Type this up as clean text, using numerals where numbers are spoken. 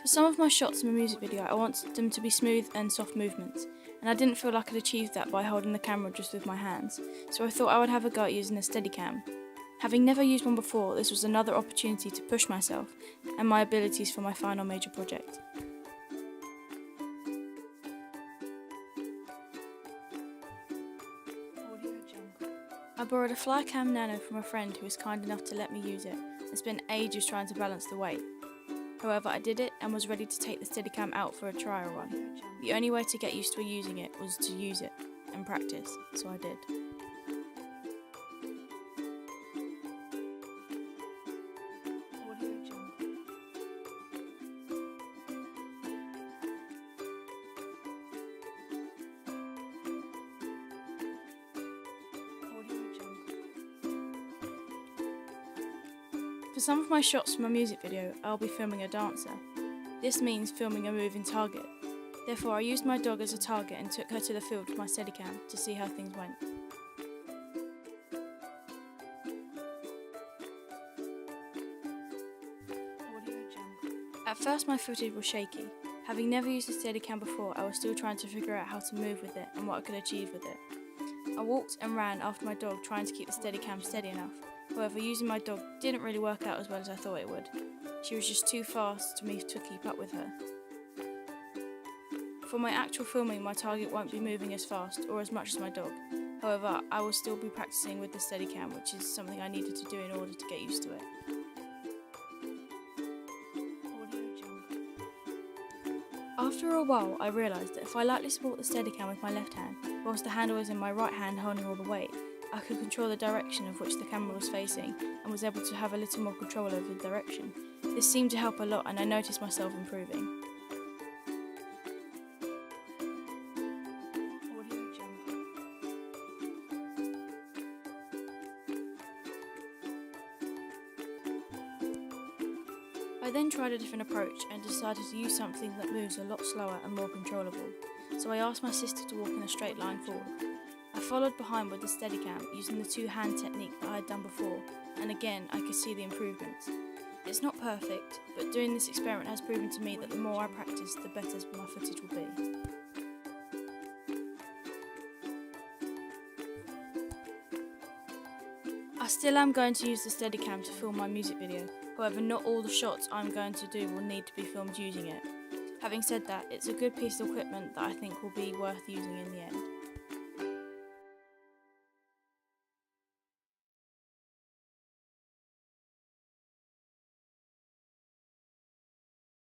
For some of my shots in my music video, I wanted them to be smooth and soft movements, and I didn't feel like I could achieve that by holding the camera just with my hands, so I thought I would have a go at using a Steadycam. Having never used one before, this was another opportunity to push myself and my abilities for my final major project. I borrowed a Flycam Nano from a friend who was kind enough to let me use it and spent ages trying to balance the weight. However, I did it and was ready to take the Steadicam out for a trial run. The only way to get used to using it was to use it and practice, so I did. For some of my shots from my music video, I'll be filming a dancer. This means filming a moving target. Therefore, I used my dog as a target and took her to the field with my Steadicam to see how things went. At first my footage was shaky. Having never used a Steadicam before, I was still trying to figure out how to move with it and what I could achieve with it. I walked and ran after my dog, trying to keep the Steadicam steady enough. However, using my dog didn't really work out as well as I thought it would. She was just too fast for me to keep up with her. For my actual filming, my target won't be moving as fast or as much as my dog. However, I will still be practicing with the Steadicam, which is something I needed to do in order to get used to it. After a while, I realised that if I lightly support the Steadicam with my left hand, whilst the handle is in my right hand holding all the weight, I could control the direction of which the camera was facing and was able to have a little more control over the direction. This seemed to help a lot and I noticed myself improving. I then tried a different approach and decided to use something that moves a lot slower and more controllable, so I asked my sister to walk in a straight line forward. I followed behind with the Steadicam using the two-hand technique that I had done before, and again I could see the improvements. It's not perfect, but doing this experiment has proven to me that the more I practice, the better my footage will be. I still am going to use the Steadicam to film my music video, however not all the shots I'm going to do will need to be filmed using it. Having said that, it's a good piece of equipment that I think will be worth using in the end.